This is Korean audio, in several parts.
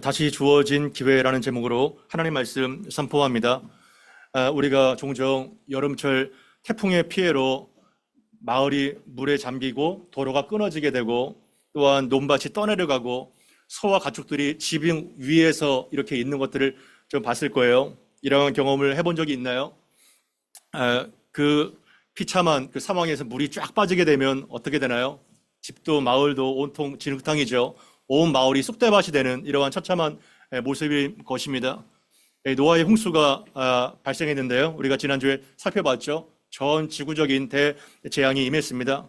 다시 주어진 기회라는 제목으로 하나님 말씀 선포합니다. 우리가 종종 여름철 태풍의 피해로 마을이 물에 잠기고 도로가 끊어지게 되고 또한 논밭이 떠내려가고 소와 가축들이 지붕 위에서 이렇게 있는 것들을 좀 봤을 거예요. 이런 경험을 해본 적이 있나요? 그 비참한 그 상황에서 물이 쫙 빠지게 되면 어떻게 되나요? 집도 마을도 온통 진흙탕이죠. 온 마을이 쑥대밭이 되는 이러한 처참한 모습일 것입니다. 노아의 홍수가 발생했는데요. 우리가 지난주에 살펴봤죠. 전 지구적인 대재앙이 임했습니다.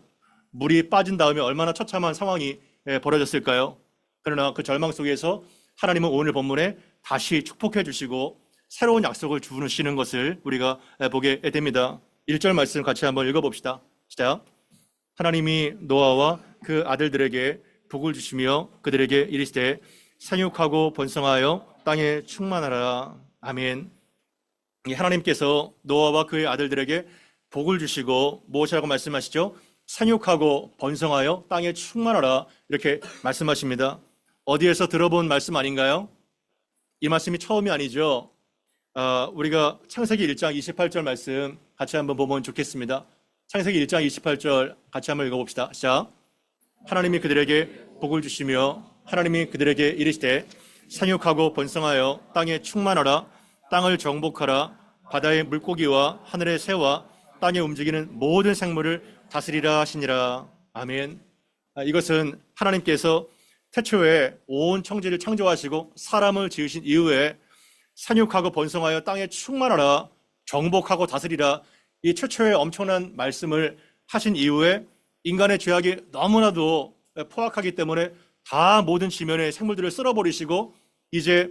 물이 빠진 다음에 얼마나 처참한 상황이 벌어졌을까요? 그러나 그 절망 속에서 하나님은 오늘 본문에 다시 축복해 주시고 새로운 약속을 주시는 것을 우리가 보게 됩니다. 1절 말씀 같이 한번 읽어봅시다. 시작. 하나님이 노아와 그 아들들에게 복을 주시며 그들에게 이르시되 생육하고 번성하여 땅에 충만하라. 아멘. 하나님께서 노아와 그의 아들들에게 복을 주시고 무엇이라고 말씀하시죠? 생육하고 번성하여 땅에 충만하라 이렇게 말씀하십니다. 어디에서 들어본 말씀 아닌가요? 이 말씀이 처음이 아니죠. 우리가 창세기 1장 28절 말씀 같이 한번 보면 좋겠습니다. 창세기 1장 28절 같이 한번 읽어봅시다. 시작. 하나님이 그들에게 복을 주시며 하나님이 그들에게 이르시되 생육하고 번성하여 땅에 충만하라. 땅을 정복하라. 바다의 물고기와 하늘의 새와 땅에 움직이는 모든 생물을 다스리라 하시니라. 아멘. 이것은 하나님께서 태초에 온 천지를 창조하시고 사람을 지으신 이후에 생육하고 번성하여 땅에 충만하라. 정복하고 다스리라. 이 최초의 엄청난 말씀을 하신 이후에 인간의 죄악이 너무나도 포악하기 때문에 다 모든 지면의 생물들을 쓸어버리시고 이제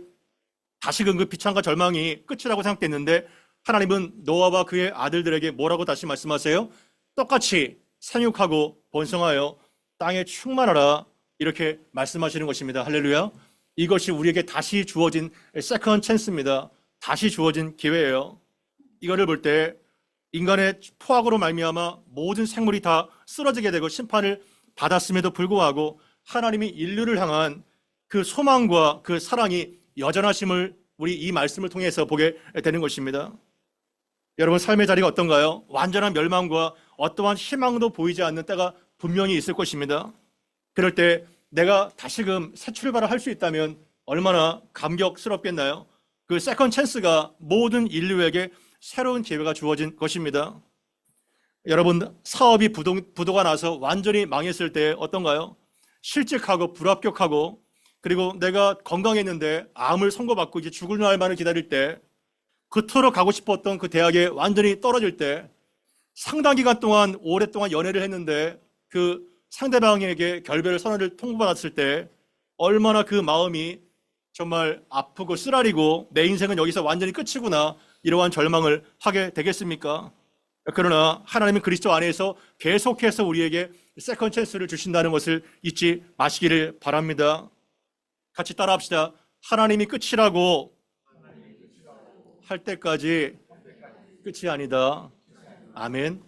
다시금 그 비참과 절망이 끝이라고 생각됐는데 하나님은 노아와 그의 아들들에게 뭐라고 다시 말씀하세요? 똑같이 생육하고 번성하여 땅에 충만하라 이렇게 말씀하시는 것입니다. 할렐루야. 이것이 우리에게 다시 주어진 세컨 찬스입니다. 다시 주어진 기회예요. 이거를 볼 때 인간의 포악으로 말미암아 모든 생물이 다 쓰러지게 되고 심판을 받았음에도 불구하고 하나님이 인류를 향한 그 소망과 그 사랑이 여전하심을 우리 이 말씀을 통해서 보게 되는 것입니다. 여러분 삶의 자리가 어떤가요? 완전한 멸망과 어떠한 희망도 보이지 않는 때가 분명히 있을 것입니다. 그럴 때 내가 다시금 새 출발을 할 수 있다면 얼마나 감격스럽겠나요? 그 세컨 찬스가 모든 인류에게 새로운 기회가 주어진 것입니다. 여러분 사업이 부도가 나서 완전히 망했을 때 어떤가요? 실직하고 불합격하고 그리고 내가 건강했는데 암을 선고받고 이제 죽을 날만을 기다릴 때 그토록 가고 싶었던 그 대학에 완전히 떨어질 때 상당 기간 동안 오랫동안 연애를 했는데 그 상대방에게 결별 선언을 통보받았을 때 얼마나 그 마음이 정말 아프고 쓰라리고 내 인생은 여기서 완전히 끝이구나 이러한 절망을 하게 되겠습니까? 그러나 하나님은 그리스도 안에서 계속해서 우리에게 세컨 찬스를 주신다는 것을 잊지 마시기를 바랍니다. 같이 따라합시다. 하나님이 끝이라고 할 때까지 끝이 아니다. 아멘.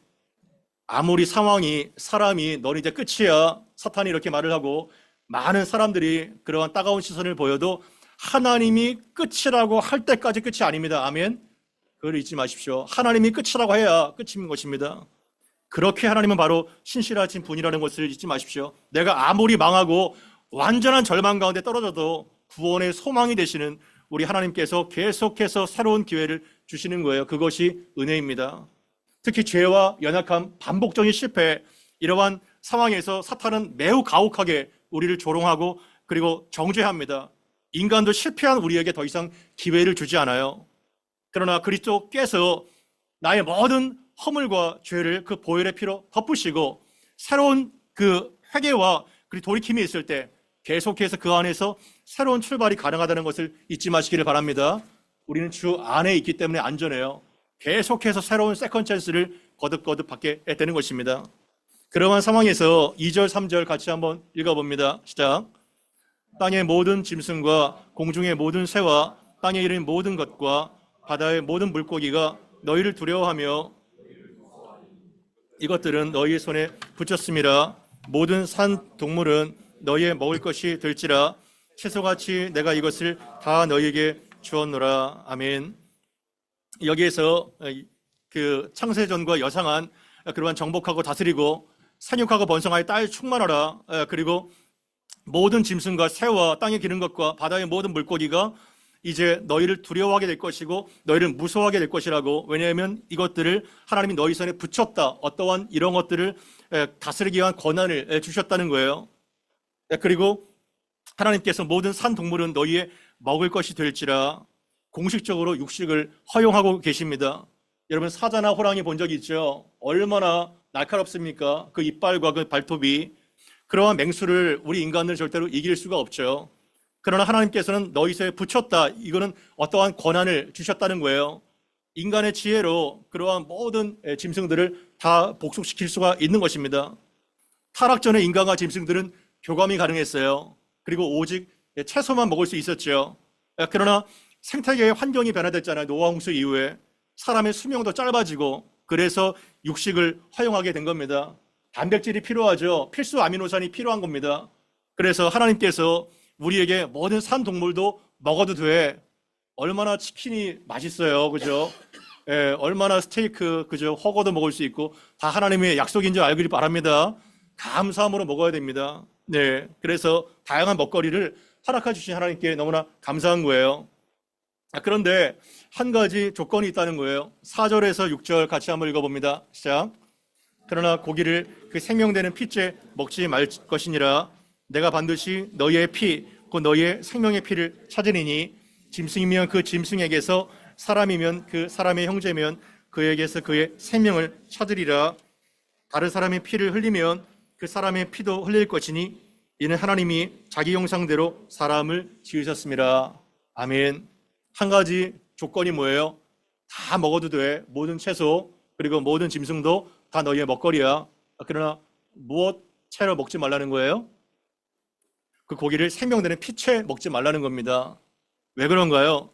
아무리 상황이 사람이 넌 이제 끝이야 사탄이 이렇게 말을 하고 많은 사람들이 그러한 따가운 시선을 보여도 하나님이 끝이라고 할 때까지 끝이 아닙니다. 아멘. 그걸 잊지 마십시오. 하나님이 끝이라고 해야 끝인 것입니다. 그렇게 하나님은 바로 신실하신 분이라는 것을 잊지 마십시오. 내가 아무리 망하고 완전한 절망 가운데 떨어져도 구원의 소망이 되시는 우리 하나님께서 계속해서 새로운 기회를 주시는 거예요. 그것이 은혜입니다. 특히 죄와 연약함, 반복적인 실패 이러한 상황에서 사탄은 매우 가혹하게 우리를 조롱하고 그리고 정죄합니다. 인간도 실패한 우리에게 더 이상 기회를 주지 않아요. 그러나 그리스도께서 나의 모든 허물과 죄를 그 보혈의 피로 덮으시고 새로운 그 회개와 그리고 돌이킴이 있을 때 계속해서 그 안에서 새로운 출발이 가능하다는 것을 잊지 마시기를 바랍니다. 우리는 주 안에 있기 때문에 안전해요. 계속해서 새로운 세컨 찬스를 거듭거듭 받게 되는 것입니다. 그러한 상황에서 2절, 3절 같이 한번 읽어봅니다. 시작. 땅의 모든 짐승과 공중의 모든 새와 땅에 이른 모든 것과 바다의 모든 물고기가 너희를 두려워하며 이것들은 너희의 손에 붙였음이라. 모든 산 동물은 너희의 먹을 것이 될지라. 채소같이 내가 이것을 다 너희에게 주었노라. 아멘. 여기에서 그 창세전과 여상한 그러한 정복하고 다스리고 생육하고 번성하여 땅에 충만하라. 그리고 모든 짐승과 새와 땅에 기는 것과 바다의 모든 물고기가 이제 너희를 두려워하게 될 것이고 너희를 무서워하게 될 것이라고. 왜냐하면 이것들을 하나님이 너희 손에 붙였다. 어떠한 이런 것들을 다스리기 위한 권한을 주셨다는 거예요. 그리고 하나님께서 모든 산 동물은 너희의 먹을 것이 될지라. 공식적으로 육식을 허용하고 계십니다. 여러분, 사자나 호랑이 본 적 있죠? 얼마나 날카롭습니까? 그 이빨과 그 발톱이. 그러한 맹수를 우리 인간을 절대로 이길 수가 없죠. 그러나 하나님께서는 너희 손에 붙였다. 이거는 어떠한 권한을 주셨다는 거예요. 인간의 지혜로 그러한 모든 짐승들을 다 복속시킬 수가 있는 것입니다. 타락 전에 인간과 짐승들은 교감이 가능했어요. 그리고 오직 채소만 먹을 수 있었죠. 그러나 생태계의 환경이 변화됐잖아요. 노아 홍수 이후에 사람의 수명도 짧아지고, 그래서 육식을 허용하게 된 겁니다. 단백질이 필요하죠. 필수 아미노산이 필요한 겁니다. 그래서 하나님께서 우리에게 모든 산 동물도 먹어도 돼. 얼마나 치킨이 맛있어요, 그죠? 얼마나 스테이크, 그죠? 허거도 먹을 수 있고, 다 하나님의 약속인 줄 알기를 바랍니다. 감사함으로 먹어야 됩니다. 네, 그래서 다양한 먹거리를 허락해 주신 하나님께 너무나 감사한 거예요. 그런데 한 가지 조건이 있다는 거예요. 4절에서 6절 같이 한번 읽어봅니다. 시작. 그러나 고기를 그 생명되는 피째 먹지 말 것이니라. 내가 반드시 너희의 피, 곧 너희의 생명의 피를 찾으리니, 짐승이면 그 짐승에게서, 사람이면 그 사람의 형제면 그에게서 그의 생명을 찾으리라. 다른 사람의 피를 흘리면 그 사람의 피도 흘릴 것이니, 이는 하나님이 자기 형상대로 사람을 지으셨습니다. 아멘. 한 가지 조건이 뭐예요? 다 먹어도 돼. 모든 채소, 그리고 모든 짐승도 다 너희의 먹거리야. 그러나 무엇 채로 먹지 말라는 거예요? 그 고기를 생명되는 피채 먹지 말라는 겁니다. 왜 그런가요?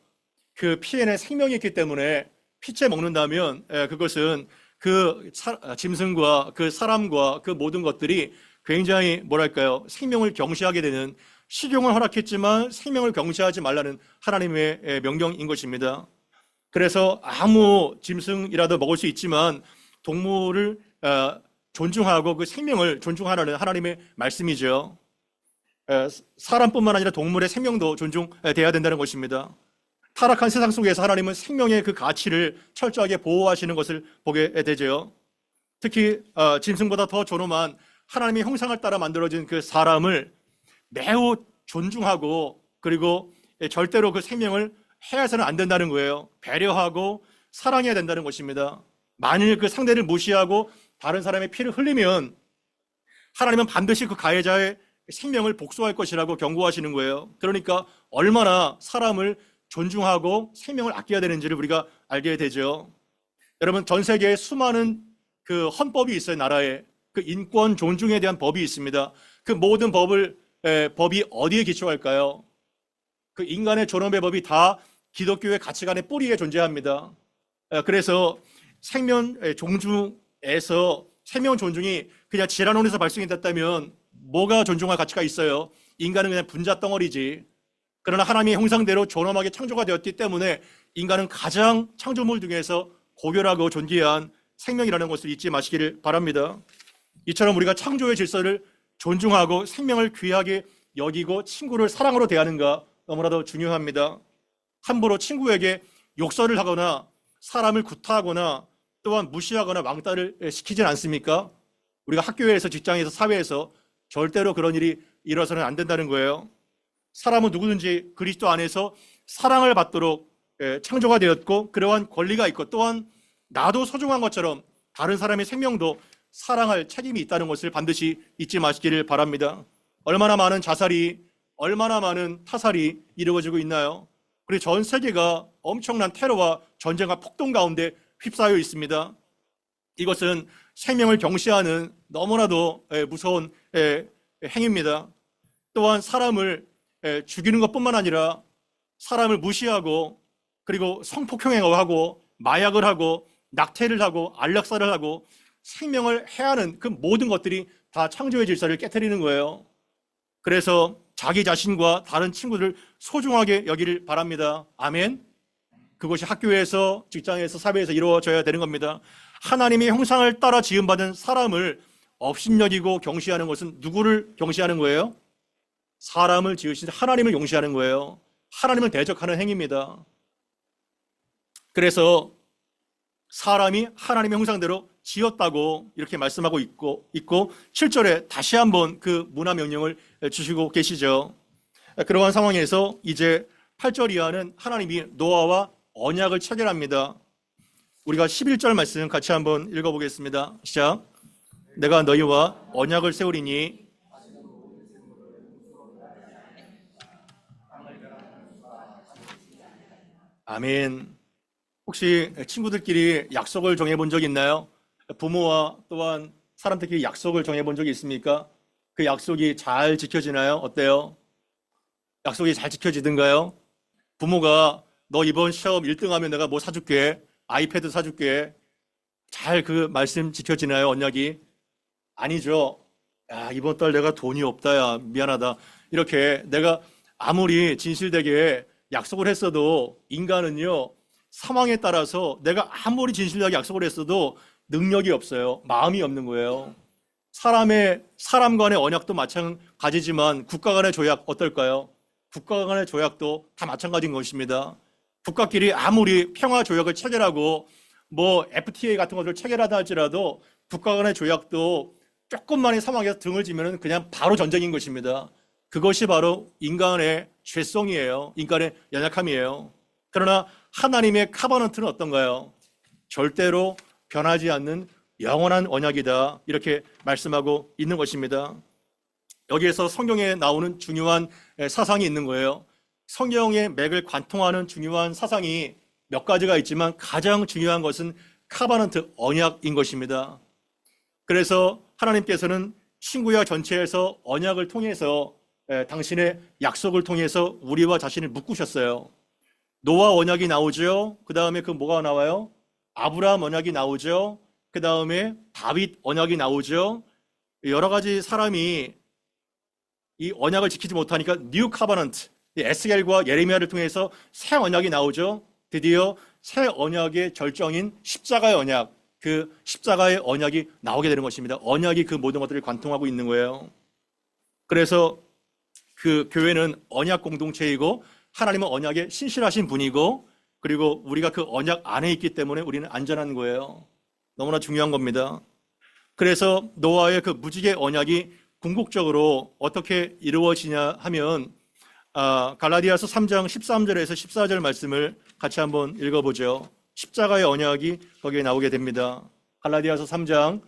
그 피에는 생명이 있기 때문에 피채 먹는다면 그것은 그 짐승과 그 사람과 그 모든 것들이 굉장히 뭐랄까요? 생명을 경시하게 되는, 식용을 허락했지만 생명을 경시하지 말라는 하나님의 명령인 것입니다. 그래서 아무 짐승이라도 먹을 수 있지만 동물을 존중하고 그 생명을 존중하라는 하나님의 말씀이죠. 사람뿐만 아니라 동물의 생명도 존중돼야 된다는 것입니다. 타락한 세상 속에서 하나님은 생명의 그 가치를 철저하게 보호하시는 것을 보게 되죠. 특히 짐승보다 더 존엄한 하나님의 형상을 따라 만들어진 그 사람을 매우 존중하고, 그리고 절대로 그 생명을 해야서는 안 된다는 거예요. 배려하고 사랑해야 된다는 것입니다. 만일 그 상대를 무시하고 다른 사람의 피를 흘리면 하나님은 반드시 그 가해자의 생명을 복수할 것이라고 경고하시는 거예요. 그러니까 얼마나 사람을 존중하고 생명을 아껴야 되는지를 우리가 알게 되죠. 여러분, 전 세계에 수많은 그 헌법이 있어요. 나라에 그 인권 존중에 대한 법이 있습니다. 그 모든 법이 어디에 기초할까요? 그 인간의 존엄의 법이 다 기독교의 가치관의 뿌리에 존재합니다. 그래서 생명 존중에서 생명 존중이 그냥 지라논에서 발생이 됐다면 뭐가 존중할 가치가 있어요? 인간은 그냥 분자 덩어리지. 그러나 하나님의 형상대로 존엄하게 창조가 되었기 때문에 인간은 가장 창조물 중에서 고결하고 존귀한 생명이라는 것을 잊지 마시기를 바랍니다. 이처럼 우리가 창조의 질서를 존중하고 생명을 귀하게 여기고 친구를 사랑으로 대하는가 너무나도 중요합니다. 함부로 친구에게 욕설을 하거나 사람을 구타하거나 또한 무시하거나 왕따를 시키진 않습니까? 우리가 학교에서, 직장에서, 사회에서 절대로 그런 일이 일어서는 안 된다는 거예요. 사람은 누구든지 그리스도 안에서 사랑을 받도록 창조가 되었고, 그러한 권리가 있고, 또한 나도 소중한 것처럼 다른 사람의 생명도 사랑할 책임이 있다는 것을 반드시 잊지 마시기를 바랍니다. 얼마나 많은 자살이, 얼마나 많은 타살이 이루어지고 있나요? 그리고 전 세계가 엄청난 테러와 전쟁과 폭동 가운데 휩싸여 있습니다. 이것은 생명을 경시하는 너무나도 무서운 행위입니다. 또한 사람을 죽이는 것뿐만 아니라 사람을 무시하고, 그리고 성폭행을 하고, 마약을 하고, 낙태를 하고, 안락사를 하고, 생명을 해하는 그 모든 것들이 다 창조의 질서를 깨트리는 거예요. 그래서 자기 자신과 다른 친구들을 소중하게 여기를 바랍니다. 아멘. 그것이 학교에서, 직장에서, 사회에서 이루어져야 되는 겁니다. 하나님의 형상을 따라 지음받은 사람을 업신여기고 경시하는 것은 누구를 경시하는 거예요? 사람을 지으신 하나님을 용시하는 거예요. 하나님을 대적하는 행위입니다. 그래서 사람이 하나님의 형상대로 지었다고 이렇게 말씀하고 있고 7절에 다시 한번 그 문화 명령을 주시고 계시죠. 그러한 상황에서 이제 8절 이하는 하나님이 노아와 언약을 체결합니다. 우리가 11절 말씀 같이 한번 읽어보겠습니다. 시작. 내가 너희와 언약을 세우리니 아멘. 혹시 친구들끼리 약속을 정해본 적 있나요? 부모와 또한 사람들끼리 약속을 정해본 적이 있습니까? 그 약속이 잘 지켜지나요? 어때요? 약속이 잘 지켜지든가요? 부모가 너 이번 시험 1등하면 내가 뭐 사줄게, 아이패드 사줄게. 잘 그 말씀 지켜지나요? 언약이? 아니죠. 야, 이번 달 내가 돈이 없다. 야, 미안하다. 이렇게 내가 아무리 진실되게 약속을 했어도 인간은요, 상황에 따라서 내가 아무리 진실되게 약속을 했어도 능력이 없어요. 마음이 없는 거예요. 사람 간의 언약도 마찬가지지만 국가 간의 조약 어떨까요? 국가 간의 조약도 다 마찬가지인 것입니다. 국가끼리 아무리 평화 조약을 체결하고 뭐 FTA 같은 것을 체결하다 할지라도 국가 간의 조약도 조금만의 상황에서 등을 지면 그냥 바로 전쟁인 것입니다. 그것이 바로 인간의 죄성이에요. 인간의 연약함이에요. 그러나 하나님의 카버넌트는 어떤가요? 절대로 변하지 않는 영원한 언약이다. 이렇게 말씀하고 있는 것입니다. 여기에서 성경에 나오는 중요한 사상이 있는 거예요. 성경의 맥을 관통하는 중요한 사상이 몇 가지가 있지만 가장 중요한 것은 카버넌트 언약인 것입니다. 그래서 하나님께서는 신구약 전체에서 언약을 통해서 당신의 약속을 통해서 우리와 자신을 묶으셨어요. 노아 언약이 나오죠. 그 다음에 그 뭐가 나와요? 아브라함 언약이 나오죠. 그 다음에 다윗 언약이 나오죠. 여러 가지 사람이 이 언약을 지키지 못하니까 뉴 카버넌트, 에스겔과 예레미야를 통해서 새 언약이 나오죠. 드디어 새 언약의 절정인 십자가의 언약, 그 십자가의 언약이 나오게 되는 것입니다. 언약이 그 모든 것들을 관통하고 있는 거예요. 그래서 그 교회는 언약 공동체이고 하나님은 언약에 신실하신 분이고 그리고 우리가 그 언약 안에 있기 때문에 우리는 안전한 거예요. 너무나 중요한 겁니다. 그래서 노아의 그 무지개 언약이 궁극적으로 어떻게 이루어지냐 하면 갈라디아서 3장 13절에서 14절 말씀을 같이 한번 읽어보죠. 십자가의 언약이 거기에 나오게 됩니다. 갈라디아서 3장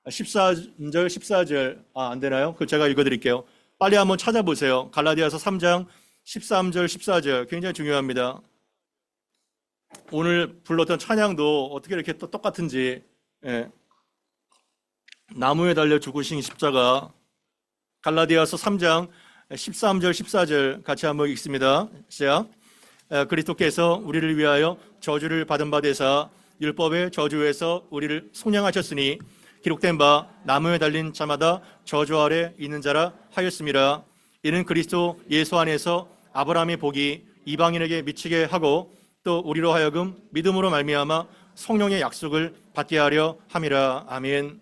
14절 14절 안 되나요? 그 제가 읽어드릴게요. 빨리 한번 찾아보세요. 갈라디아서 3장 13절 14절 굉장히 중요합니다. 오늘 불렀던 찬양도 어떻게 이렇게 또 똑같은지. 나무에 달려 죽으신 십자가. 갈라디아서 3장 13절 14절 같이 한번 읽습니다. 시작. 그리스도께서 우리를 위하여 저주를 받은 바 되사 율법의 저주에서 우리를 속량하셨으니 기록된 바 나무에 달린 자마다 저주 아래 있는 자라 하였음이라. 이는 그리스도 예수 안에서 아브라함의 복이 이방인에게 미치게 하고 또 우리로 하여금 믿음으로 말미암아 성령의 약속을 받게 하려 함이라. 아멘.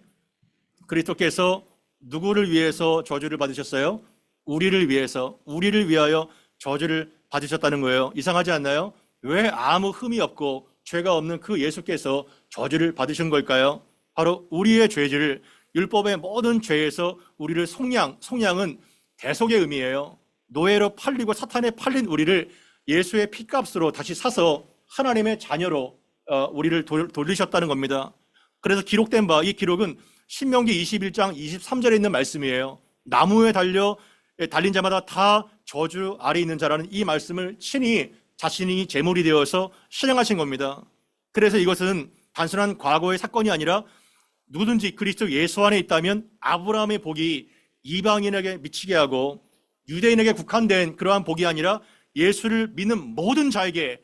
그리스도께서 누구를 위해서 저주를 받으셨어요? 우리를 위해서, 우리를 위하여 저주를 받으셨다는 거예요. 이상하지 않나요? 왜 아무 흠이 없고 죄가 없는 그 예수께서 저주를 받으신 걸까요? 바로 우리의 죄를, 율법의 모든 죄에서 우리를 속량은 대속의 의미예요. 노예로 팔리고 사탄에 팔린 우리를 예수의 피값으로 다시 사서 하나님의 자녀로 우리를 돌리셨다는 겁니다. 그래서 기록된 바, 이 기록은 신명기 21장 23절에 있는 말씀이에요. 나무에 달린 자마다 다 저주 아래 있는 자라는 이 말씀을 친히 자신이 제물이 되어서 실행하신 겁니다. 그래서 이것은 단순한 과거의 사건이 아니라 누구든지 그리스도 예수 안에 있다면 아브라함의 복이 이방인에게 미치게 하고 유대인에게 국한된 그러한 복이 아니라 예수를 믿는 모든 자에게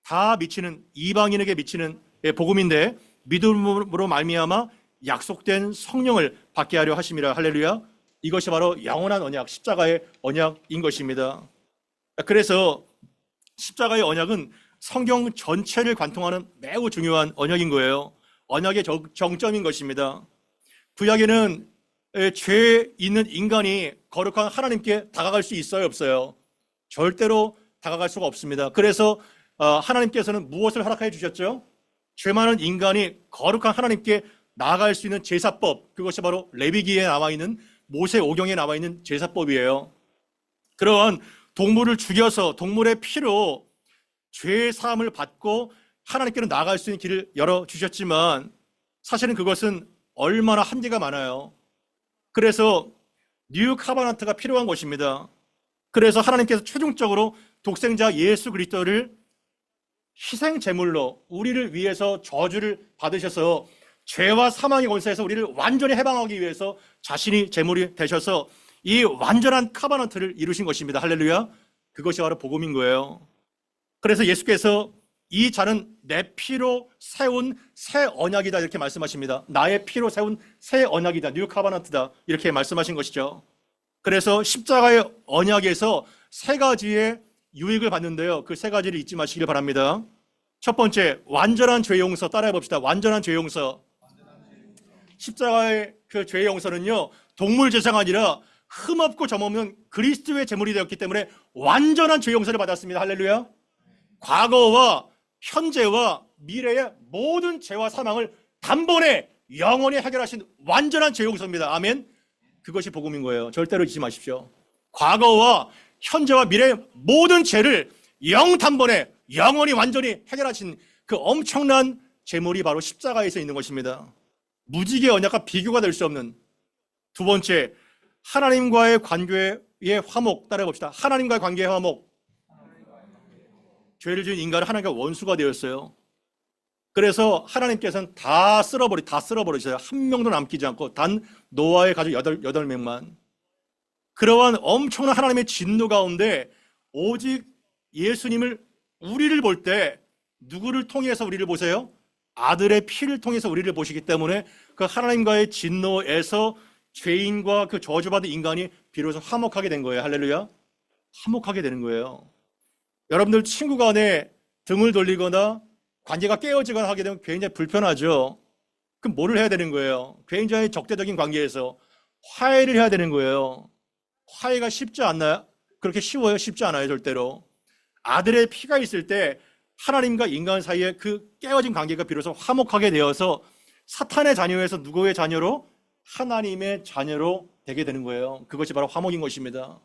다 미치는, 이방인에게 미치는 복음인데 믿음으로 말미암아 약속된 성령을 받게 하려 하심이라. 할렐루야. 이것이 바로 영원한 언약, 십자가의 언약인 것입니다. 그래서 십자가의 언약은 성경 전체를 관통하는 매우 중요한 언약인 거예요. 언약의 정점인 것입니다. 구약에는 죄 있는 인간이 거룩한 하나님께 다가갈 수 있어요, 없어요? 절대로 다가갈 수가 없습니다. 그래서 하나님께서는 무엇을 허락해 주셨죠? 죄 많은 인간이 거룩한 하나님께 나아갈 수 있는 제사법, 그것이 바로 레위기에 나와 있는 모세 오경에 나와 있는 제사법이에요. 그런 동물을 죽여서 동물의 피로 죄의 사함을 받고 하나님께로 나아갈 수 있는 길을 열어주셨지만 사실은 그것은 얼마나 한계가 많아요. 그래서 뉴 카바나트가 필요한 것입니다. 그래서 하나님께서 최종적으로 독생자 예수 그리스도를 희생 제물로 우리를 위해서 저주를 받으셔서 죄와 사망의 권세에서 우리를 완전히 해방하기 위해서 자신이 제물이 되셔서 이 완전한 카바나트를 이루신 것입니다. 할렐루야. 그것이 바로 복음인 거예요. 그래서 예수께서 이 잔은 내 피로 세운 새 언약이다 이렇게 말씀하십니다. 나의 피로 세운 새 언약이다, 뉴 카바나트다 이렇게 말씀하신 것이죠. 그래서 십자가의 언약에서 세 가지의 유익을 받는데요, 그 세 가지를 잊지 마시길 바랍니다. 첫 번째, 완전한 죄 용서. 따라해 봅시다. 완전한 죄 용서. 십자가의 그 죄 용서는요, 동물 제사가 아니라 흠없고 점없는 그리스도의 제물이 되었기 때문에 완전한 죄 용서를 받았습니다. 할렐루야. 과거와 현재와 미래의 모든 죄와 사망을 단번에 영원히 해결하신 완전한 죄 용서입니다. 아멘. 그것이 복음인 거예요. 절대로 잊지 마십시오. 과거와 현재와 미래의 모든 죄를 단번에 영원히 완전히 해결하신 그 엄청난 제물이 바로 십자가에서 있는 것입니다. 무지개 언약과 비교가 될 수 없는. 두 번째, 하나님과의 관계의 화목. 따라해 봅시다. 하나님과의 관계의 화목. 죄를 지은 인간은 하나님과 원수가 되었어요. 그래서 하나님께서는 다 쓸어버리셨어요. 한 명도 남기지 않고 단 노아의 가족 8명만. 그러한 엄청난 하나님의 진노 가운데 오직 예수님을, 우리를 볼 때 누구를 통해서 우리를 보세요? 아들의 피를 통해서 우리를 보시기 때문에 그 하나님과의 진노에서 죄인과 그 저주받은 인간이 비로소 화목하게 된 거예요. 할렐루야. 화목하게 되는 거예요. 여러분들 친구 간에 등을 돌리거나 관계가 깨어지거나 하게 되면 굉장히 불편하죠. 그럼 뭐를 해야 되는 거예요? 굉장히 적대적인 관계에서 화해를 해야 되는 거예요. 화해가 쉽지 않나요? 그렇게 쉬워요? 쉽지 않아요, 절대로. 아들의 피가 있을 때 하나님과 인간 사이에 그 깨어진 관계가 비로소 화목하게 되어서 사탄의 자녀에서 누구의 자녀로? 하나님의 자녀로 되게 되는 거예요. 그것이 바로 화목인 것입니다.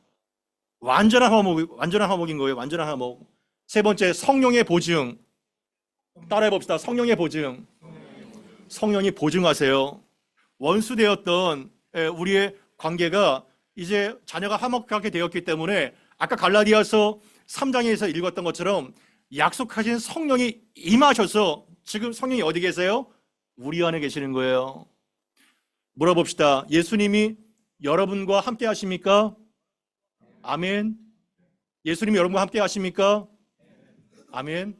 완전한 화목인 거예요. 완전한 화목. 세 번째, 성령의 보증. 따라해 봅시다. 성령의 보증. 성령이 보증하세요. 원수되었던 우리의 관계가 이제 자녀가 화목하게 되었기 때문에 아까 갈라디아서 3장에서 읽었던 것처럼 약속하신 성령이 임하셔서 지금 성령이 어디 계세요? 우리 안에 계시는 거예요. 물어봅시다. 예수님이 여러분과 함께 하십니까? 아멘. 예수님이 여러분과 함께 하십니까? 아멘.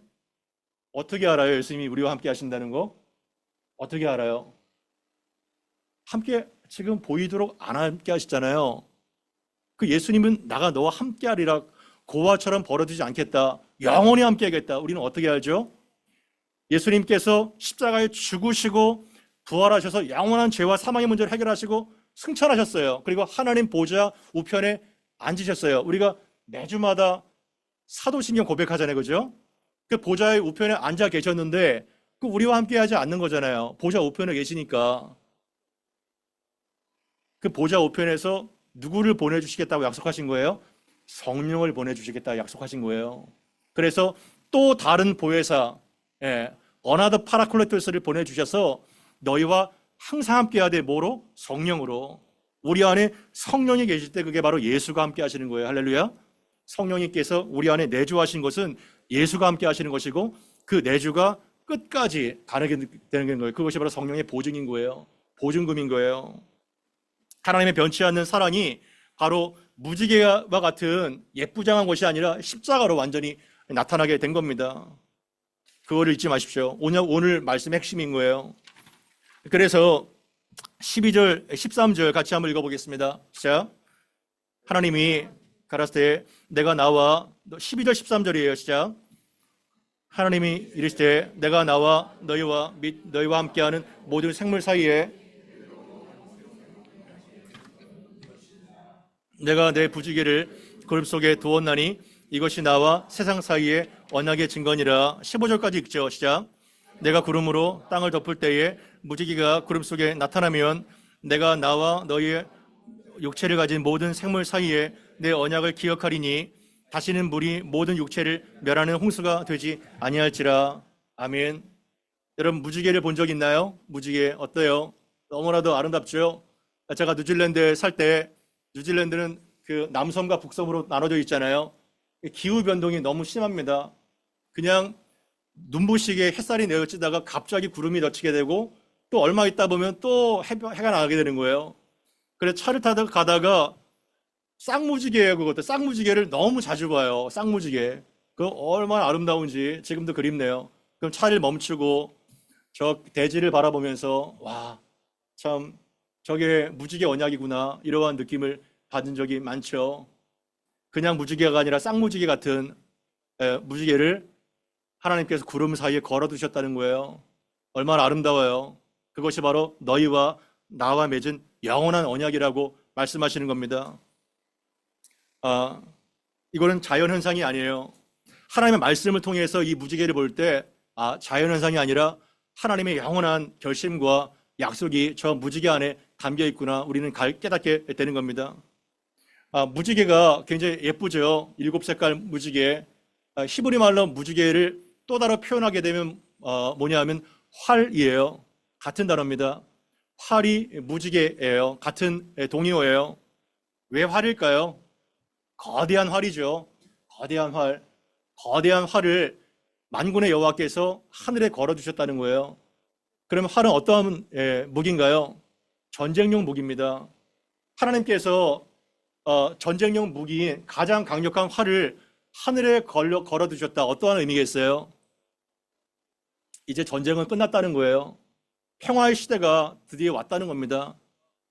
어떻게 알아요? 예수님이 우리와 함께 하신다는 거? 어떻게 알아요? 함께 지금 보이도록 안 함께 하시잖아요. 그 예수님은 나가 너와 함께 하리라, 고아처럼 벌어지지 않겠다, 영원히 함께 하겠다. 우리는 어떻게 알죠? 예수님께서 십자가에 죽으시고 부활하셔서 영원한 죄와 사망의 문제를 해결하시고 승천하셨어요. 그리고 하나님 보좌 우편에 앉으셨어요. 우리가 매주마다 사도신경 고백하잖아요. 그죠? 그 보좌의 우편에 앉아 계셨는데 그 우리와 함께 하지 않는 거잖아요. 보좌 우편에 계시니까. 그 보좌 우편에서 누구를 보내주시겠다고 약속하신 거예요? 성령을 보내주시겠다고 약속하신 거예요. 그래서 또 다른 보혜사, 어나더 파라클레토스를 보내주셔서 너희와 항상 함께 하되 뭐로? 성령으로. 우리 안에 성령이 계실 때 그게 바로 예수가 함께 하시는 거예요. 할렐루야. 성령님께서 우리 안에 내주하신 것은 예수가 함께 하시는 것이고 그 내주가 끝까지 가게 되는 거예요. 그것이 바로 성령의 보증인 거예요. 보증금인 거예요. 하나님의 변치 않는 사랑이 바로 무지개와 같은 예쁘장한 것이 아니라 십자가로 완전히 나타나게 된 겁니다. 그거를 잊지 마십시오. 오늘 말씀의 핵심인 거예요. 그래서 12절, 13절 같이 한번 읽어보겠습니다. 시작. 하나님이 가라사대 내가 나와 12절 13절이에요. 시작. 하나님이 이르시되 내가 나와 너희와 및 너희와 함께하는 모든 생물 사이에 내가 내 부지기를 구름 속에 두었나니 이것이 나와 세상 사이에 언약의 증거니라. 15절까지 읽죠. 시작. 내가 구름으로 땅을 덮을 때에 무지개가 구름 속에 나타나면 내가 나와 너희의 육체를 가진 모든 생물 사이에 내 언약을 기억하리니 다시는 물이 모든 육체를 멸하는 홍수가 되지 아니할지라. 아멘. 여러분 무지개를 본 적 있나요? 무지개 어때요? 너무나도 아름답죠? 제가 뉴질랜드에 살 때 뉴질랜드는 그 남섬과 북섬으로 나눠져 있잖아요. 기후 변동이 너무 심합니다. 그냥 눈부시게 햇살이 내어지다가 갑자기 구름이 덮치게 되고 또 얼마 있다 보면 또 해가 나게 되는 거예요. 그래서 차를 타다가 가다가 쌍무지개예요. 그것도 쌍무지개를 너무 자주 봐요. 쌍무지개. 그 얼마나 아름다운지 지금도 그립네요. 그럼 차를 멈추고 저 대지를 바라보면서 와, 참 저게 무지개 언약이구나 이러한 느낌을 받은 적이 많죠. 그냥 무지개가 아니라 쌍무지개 같은 무지개를 하나님께서 구름 사이에 걸어두셨다는 거예요. 얼마나 아름다워요. 그것이 바로 너희와 나와 맺은 영원한 언약이라고 말씀하시는 겁니다. 이거는 자연현상이 아니에요. 하나님의 말씀을 통해서 이 무지개를 볼 때 자연현상이 아니라 하나님의 영원한 결심과 약속이 저 무지개 안에 담겨 있구나 우리는 깨닫게 되는 겁니다. 무지개가 굉장히 예쁘죠. 7색깔 무지개. 히브리 말로 무지개를 또 다르게 표현하게 되면 뭐냐 하면 활이에요. 같은 단어입니다. 활이 무지개예요. 같은 동의어예요. 왜 활일까요? 거대한 활이죠. 거대한 활. 거대한 활을 만군의 여호와께서 하늘에 걸어두셨다는 거예요. 그러면 활은 어떠한 무기인가요? 전쟁용 무기입니다. 하나님께서 전쟁용 무기인 가장 강력한 활을 하늘에 걸어두셨다. 어떠한 의미겠어요? 이제 전쟁은 끝났다는 거예요. 평화의 시대가 드디어 왔다는 겁니다.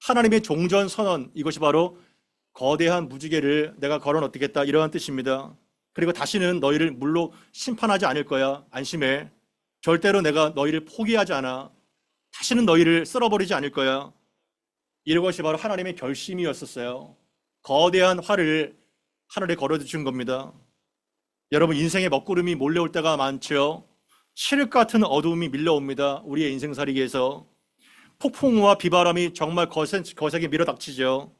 하나님의 종전 선언, 이것이 바로 거대한 무지개를 내가 걸어놓겠다 이러한 뜻입니다. 그리고 다시는 너희를 물로 심판하지 않을 거야. 안심해. 절대로 내가 너희를 포기하지 않아. 다시는 너희를 쓸어버리지 않을 거야. 이것이 바로 하나님의 결심이었었어요. 거대한 활을 하늘에 걸어두신 겁니다. 여러분 인생의 먹구름이 몰려올 때가 많죠. 칠흑 같은 어두움이 밀려옵니다. 우리의 인생살이기에서 폭풍우와 비바람이 정말 거세게 밀어닥치죠.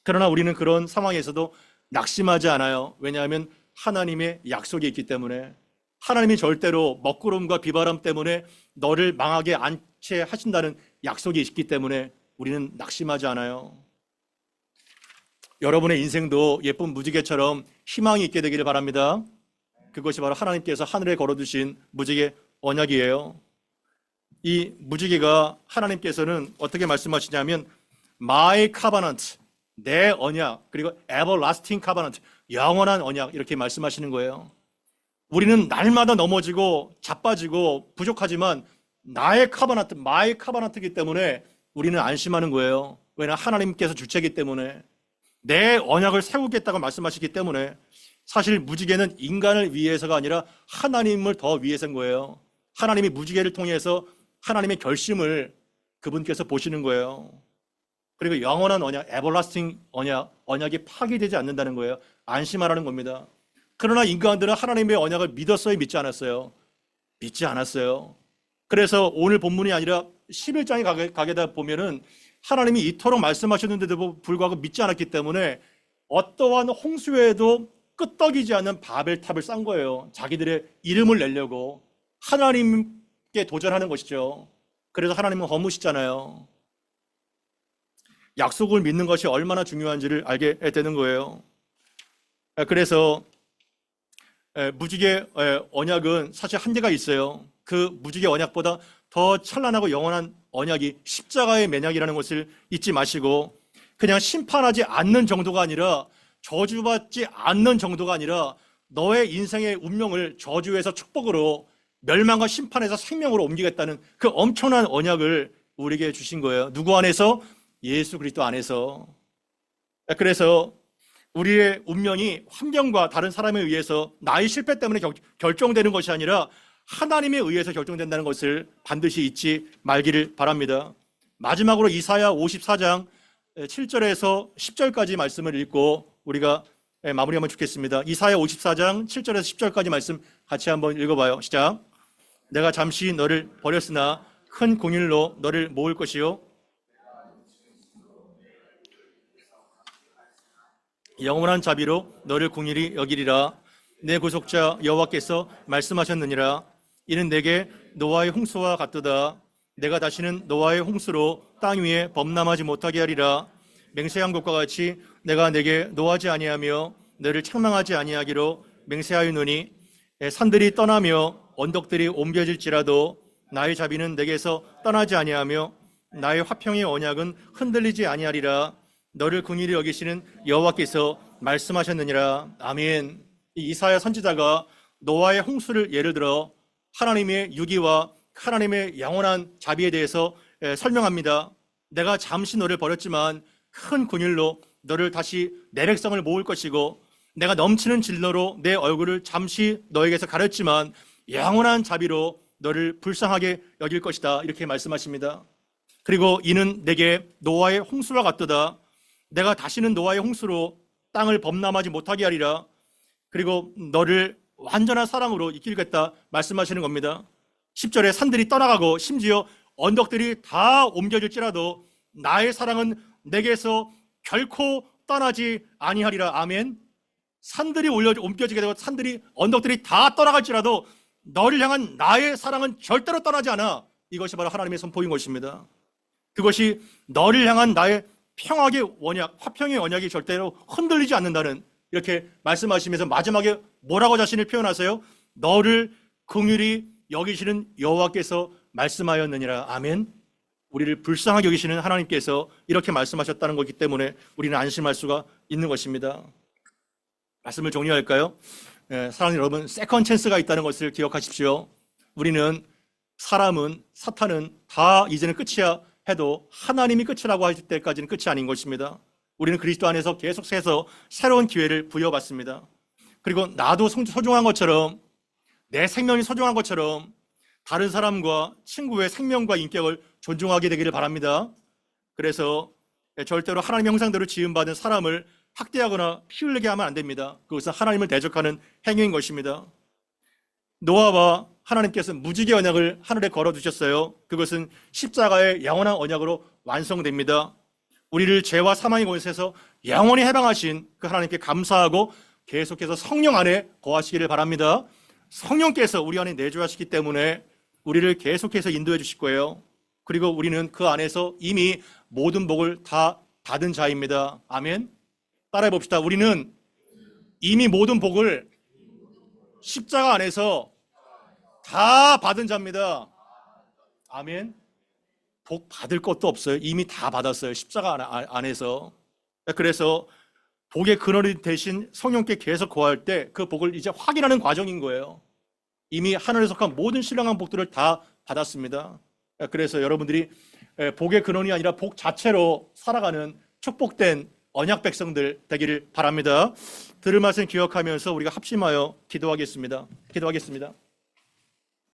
그러나 우리는 그런 상황에서도 낙심하지 않아요. 왜냐하면 하나님의 약속이 있기 때문에. 하나님이 절대로 먹구름과 비바람 때문에 너를 망하게 않게 하신다는 약속이 있기 때문에 우리는 낙심하지 않아요. 여러분의 인생도 예쁜 무지개처럼 희망이 있게 되기를 바랍니다. 그것이 바로 하나님께서 하늘에 걸어두신 무지개 언약이에요. 이 무지개가 하나님께서는 어떻게 말씀하시냐면 My covenant, 내 언약, 그리고 everlasting covenant, 영원한 언약 이렇게 말씀하시는 거예요. 우리는 날마다 넘어지고 자빠지고 부족하지만 나의 카바나트, 마의 카바나트이기 때문에 우리는 안심하는 거예요. 왜냐하면 하나님께서 주체이기 때문에 내 언약을 세우겠다고 말씀하시기 때문에 사실 무지개는 인간을 위해서가 아니라 하나님을 더 위해서인 거예요. 하나님이 무지개를 통해서 하나님의 결심을 그분께서 보시는 거예요. 그리고 영원한 언약, 에버라스팅 언약이 파기되지 않는다는 거예요. 안심하라는 겁니다. 그러나 인간들은 하나님의 언약을 믿었어요, 믿지 않았어요? 믿지 않았어요. 그래서 오늘 본문이 아니라 11장에 가게다 보면은 하나님이 이토록 말씀하셨는데도 불구하고 믿지 않았기 때문에 어떠한 홍수에도 끄떡이지 않는 바벨탑을 쌓은 거예요. 자기들의 이름을 내려고 하나님께 도전하는 것이죠. 그래서 하나님은 허무시잖아요. 약속을 믿는 것이 얼마나 중요한지를 알게 되는 거예요. 그래서 무지개 언약은 사실 한계가 있어요. 그 무지개 언약보다 더 찬란하고 영원한 언약이 십자가의 매약이라는 것을 잊지 마시고 그냥 심판하지 않는 정도가 아니라 저주받지 않는 정도가 아니라 너의 인생의 운명을 저주에서 축복으로 멸망과 심판에서 생명으로 옮기겠다는 그 엄청난 언약을 우리에게 주신 거예요. 누구 안에서? 예수 그리스도 안에서. 그래서 우리의 운명이 환경과 다른 사람에 의해서 나의 실패 때문에 결정되는 것이 아니라 하나님에 의해서 결정된다는 것을 반드시 잊지 말기를 바랍니다. 마지막으로 이사야 54장 7절에서 10절까지 말씀을 읽고 우리가 마무리하면 좋겠습니다. 이사야 54장 7절에서 10절까지 말씀 같이 한번 읽어봐요. 시작. 내가 잠시 너를 버렸으나 큰 공일로 너를 모을 것이요 영원한 자비로 너를 공일히 여기리라. 내 구속자 여호와께서 말씀하셨느니라. 이는 내게 노아의 홍수와 같도다. 내가 다시는 노아의 홍수로 땅 위에 범람하지 못하게 하리라. 맹세한 것과 같이 내가 내게 노하지 아니하며 너를 책망하지 아니하기로 맹세하였노니 산들이 떠나며 언덕들이 옮겨질지라도 나의 자비는 내게서 떠나지 아니하며 나의 화평의 언약은 흔들리지 아니하리라. 너를 긍휼히 여기시는 여호와께서 말씀하셨느니라. 아멘. 이사야 선지자가 노아의 홍수를 예를 들어 하나님의 유기와 하나님의 영원한 자비에 대해서 설명합니다. 내가 잠시 너를 버렸지만 큰 긍휼로 너를 다시 내 백성을 모을 것이고 내가 넘치는 진노로 내 얼굴을 잠시 너에게서 가렸지만 영원한 자비로 너를 불쌍하게 여길 것이다. 이렇게 말씀하십니다. 그리고 이는 내게 노아의 홍수와 같도다. 내가 다시는 노아의 홍수로 땅을 범람하지 못하게 하리라. 그리고 너를 완전한 사랑으로 이끌겠다 말씀하시는 겁니다. 10절에 산들이 떠나가고 심지어 언덕들이 다 옮겨질지라도 나의 사랑은 내게서 결코 떠나지 아니하리라. 아멘. 산들이 옮겨지게 되고 산들이 언덕들이 다 떠나갈지라도 너를 향한 나의 사랑은 절대로 떠나지 않아. 이것이 바로 하나님의 선포인 것입니다. 그것이 너를 향한 나의 평화의 언약, 화평의 언약이 절대로 흔들리지 않는다는, 이렇게 말씀하시면서 마지막에 뭐라고 자신을 표현하세요? 너를 긍휼히 여기시는 여호와께서 말씀하였느니라. 아멘. 우리를 불쌍하게 여기시는 하나님께서 이렇게 말씀하셨다는 것이기 때문에 우리는 안심할 수가 있는 것입니다. 말씀을 정리할까요? 사랑하는 여러분, 세컨 찬스가 있다는 것을 기억하십시오. 우리는, 사람은, 사탄은 다 이제는 끝이야 해도 하나님이 끝이라고 하실 때까지는 끝이 아닌 것입니다. 우리는 그리스도 안에서 계속해서 새로운 기회를 부여받습니다. 그리고 나도 소중한 것처럼, 내 생명이 소중한 것처럼 다른 사람과 친구의 생명과 인격을 존중하게 되기를 바랍니다. 그래서 절대로 하나님의 형상대로 지음받은 사람을 학대하거나 피 흘리게 하면 안 됩니다. 그것은 하나님을 대적하는 행위인 것입니다. 노아와 하나님께서 무지개 언약을 하늘에 걸어두셨어요. 그것은 십자가의 영원한 언약으로 완성됩니다. 우리를 죄와 사망의 권세에서 영원히 해방하신 그 하나님께 감사하고 계속해서 성령 안에 거하시기를 바랍니다. 성령께서 우리 안에 내주하시기 때문에 우리를 계속해서 인도해 주실 거예요. 그리고 우리는 그 안에서 이미 모든 복을 다 받은 자입니다. 아멘. 따라해 봅시다. 우리는 이미 모든 복을 십자가 안에서 다 받은 자입니다. 아멘. 복 받을 것도 없어요. 이미 다 받았어요. 십자가 안에서. 그래서 복의 근원이 되신 성령께 계속 거할 때 그 복을 이제 확인하는 과정인 거예요. 이미 하늘에 속한 모든 신령한 복들을 다 받았습니다. 그래서 여러분들이 복의 근원이 아니라 복 자체로 살아가는 축복된 언약 백성들 되기를 바랍니다. 들을 말씀 기억하면서 우리가 합심하여 기도하겠습니다.